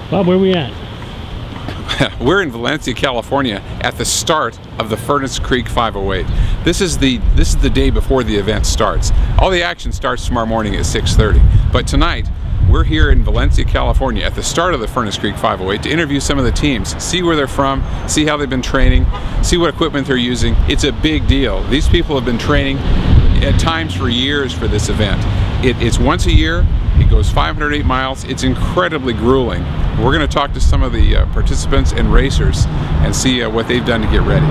Bob, where are we at? We're in Valencia, California at the start of the Furnace Creek 508. This is the day before the event starts. All the action starts tomorrow morning at 6:30. But tonight, we're here in Valencia, California at the start of the Furnace Creek 508 to interview some of the teams, see where they're from, see how they've been training, see what equipment they're using. It's a big deal. These people have been training at times for years for this event. It's once a year. It goes 508 miles. It's incredibly grueling. We're going to talk to some of the participants and racers and see what they've done to get ready.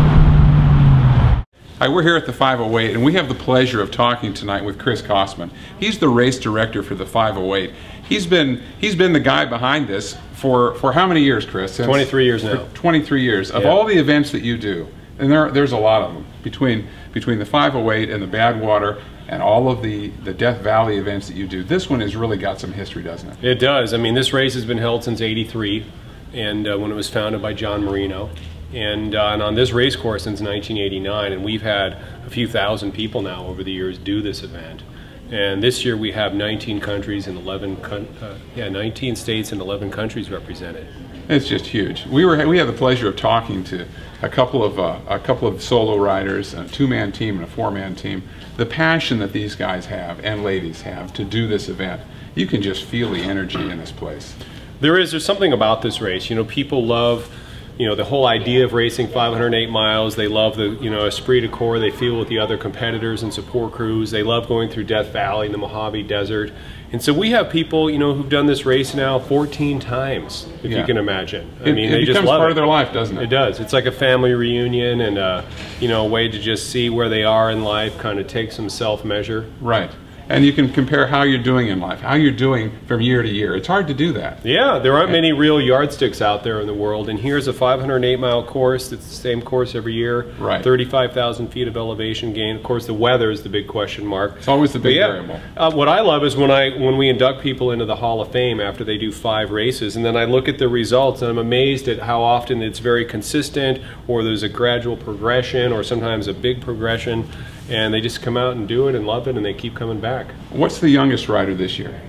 Hi, we're here at the 508 and we have the pleasure of talking tonight with Chris Kostman. He's the race director for the 508. He's been the guy behind this for how many years, Chris? Since 23 years now. 23 years. Of all the events that you do, and there's a lot of them, between the 508 and the Badwater and all of the Death Valley events that you do, this one has really got some history, doesn't it? It does. I mean, this race has been held since '83, and when it was founded by John Marino, and on this race course since 1989, and we've had a few thousand people now over the years do this event. And this year we have 19 countries and 19 states and 11 countries represented. It's just huge. We had the pleasure of talking to a couple of solo riders, a two-man team and a four-man team. The passion that these guys have and ladies have to do this event, you can just feel the energy in this place. There's something about this race. You know, people love, you know, the whole idea of racing 508 miles. They love the, you know, esprit de corps they feel with the other competitors and support crews. They love going through Death Valley and the Mojave Desert. And so we have people, you know, who've done this race now 14 times, if you can imagine. I mean, they just love it. It becomes part of their life, doesn't it? It does. It's like a family reunion and, you know, a way to just see where they are in life, kind of take some self-measure. Right. And you can compare how you're doing in life, how you're doing from year to year. It's hard to do that. Yeah, there aren't many real yardsticks out there in the world. And here's a 508-mile course. It's the same course every year. Right. 35,000 feet of elevation gain. Of course, the weather is the big question mark. It's always the big variable. What I love is when we induct people into the Hall of Fame after they do 5 races, and then I look at the results, and I'm amazed at how often it's very consistent, or there's a gradual progression, or sometimes a big progression. And they just come out and do it and love it, and they keep coming back. What's the youngest rider this year?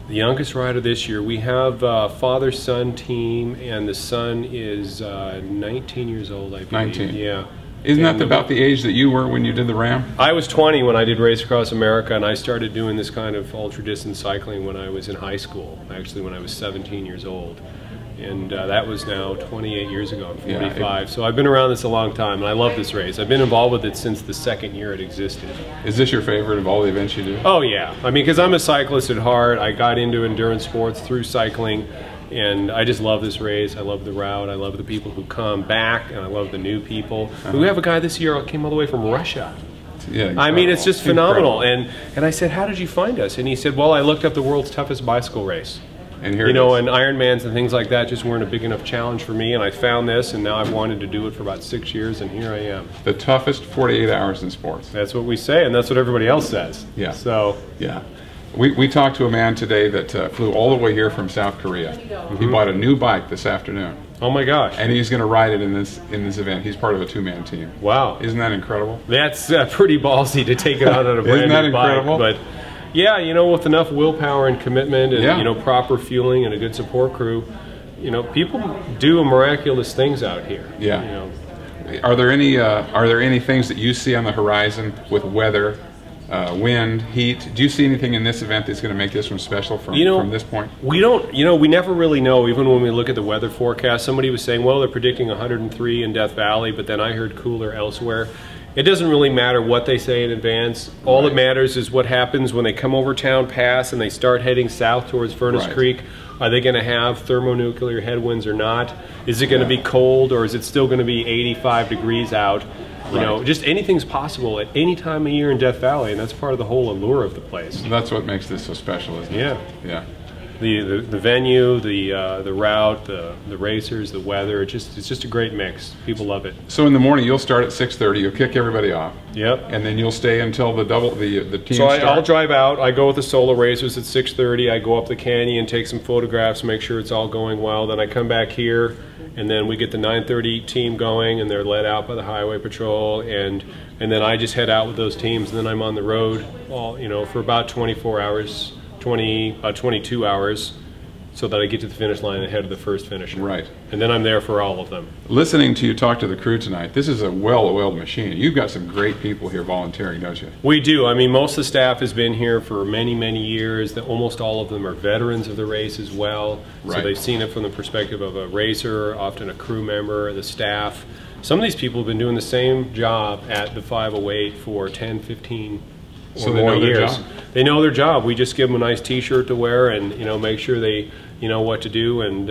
The youngest rider this year, we have a father-son team, and the son is 19 years old, I believe. 19. Yeah. Isn't that about the age that you were when you did the Ram? I was 20 when I did Race Across America, and I started doing this kind of ultra-distance cycling when I was in high school, actually when I was 17 years old. And that was now 28 years ago. I'm 45. Yeah, so I've been around this a long time, and I love this race. I've been involved with it since the second year it existed. Is this your favorite of all the events you do? Oh yeah. I mean, because I'm a cyclist at heart. I got into endurance sports through cycling, and I just love this race. I love the route. I love the people who come back, and I love the new people. We have a guy this year who came all the way from Russia. Yeah, I mean, it's just phenomenal. And I said, how did you find us? And he said, well, I looked up the world's toughest bicycle race. And here you know, and Ironmans and things like that just weren't a big enough challenge for me, and I found this, and now I've wanted to do it for about 6 years, and here I am. The toughest 48 hours in sports. That's what we say, and that's what everybody else says. Yeah. So. Yeah. We talked to a man today that flew all the way here from South Korea. He bought a new bike this afternoon. Oh my gosh. And he's going to ride it in this event. He's part of a two-man team. Wow. Isn't that incredible? That's pretty ballsy to take it out on a brand new bike. But yeah, you know, with enough willpower and commitment and, you know, proper fueling and a good support crew, you know, people do miraculous things out here. Yeah. You know. Are there any things that you see on the horizon with weather, wind, heat? Do you see anything in this event that's going to make this one special from this point? We don't, you know, we never really know, even when we look at the weather forecast. Somebody was saying, well, they're predicting 103 in Death Valley, but then I heard cooler elsewhere. It doesn't really matter what they say in advance. All that matters is what happens when they come over Town Pass and they start heading south towards Furnace Creek. Are they going to have thermonuclear headwinds or not? Is it going to be cold, or is it still going to be 85 degrees out? You know, just anything's possible at any time of year in Death Valley, and that's part of the whole allure of the place. That's what makes this so special, isn't it? Yeah. Yeah. The venue, the route, the racers, the weather, it's just a great mix. People love it. So in the morning you'll start at 6:30, you'll kick everybody off. Yep. And then you'll stay until the team So start. I'll drive out, I go with the solo racers at 6:30, I go up the canyon, take some photographs, make sure it's all going well, then I come back here, and then we get the 9:30 team going, and they're led out by the highway patrol, and then I just head out with those teams, and then I'm on the road all, you know, for about 24 hours. 22 hours, so that I get to the finish line ahead of the first finisher. Right. And then I'm there for all of them. Listening to you talk to the crew tonight, this is a well-oiled machine. You've got some great people here volunteering, don't you? We do. I mean, most of the staff has been here for many, many years. Almost all of them are veterans of the race as well. Right. So they've seen it from the perspective of a racer, often a crew member, the staff. Some of these people have been doing the same job at the 508 for 10, 15 or more years. They know their job. We just give them a nice t-shirt to wear and, you know, make sure they, you know, what to do, and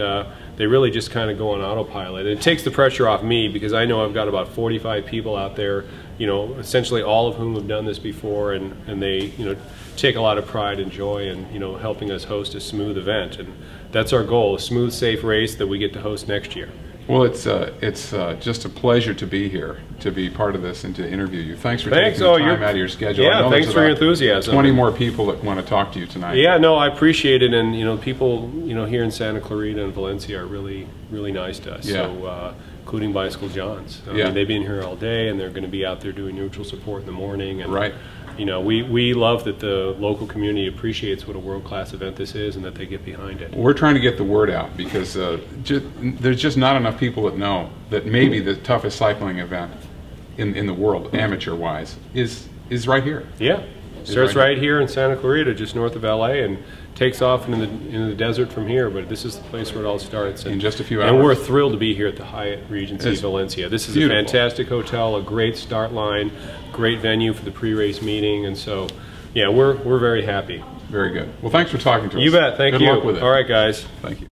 they really just kind of go on autopilot. It takes the pressure off me because I know I've got about 45 people out there, you know, essentially all of whom have done this before, and they, you know, take a lot of pride and joy in, you know, helping us host a smooth event. And that's our goal, a smooth, safe race that we get to host next year. Well, it's just a pleasure to be here, to be part of this, and to interview you. Thanks for taking the time out of your schedule. Yeah, thanks for your enthusiasm. 20 more people that want to talk to you tonight. Yeah, no, I appreciate it, and you know, people, you know, here in Santa Clarita and Valencia are really, really nice to us. Yeah. So, including Bicycle Johns. I yeah. mean, they've been here all day, and they're going to be out there doing neutral support in the morning. And, right. You know, we love that the local community appreciates what a world-class event this is, and that they get behind it. We're trying to get the word out because there's just not enough people that know that maybe the toughest cycling event in the world, amateur-wise, is right here. Yeah, starts right here in Santa Clarita, just north of LA, and takes off into the desert from here. But this is the place where it all starts. And, in just a few hours. And we're thrilled to be here at the Hyatt Regency Valencia. This is beautiful. A fantastic hotel, a great start line, great venue for the pre-race meeting, and so yeah, we're very happy. Very good. Well, thanks for talking to us. You bet. Thank you. Good luck with it. All right, guys. Thank you.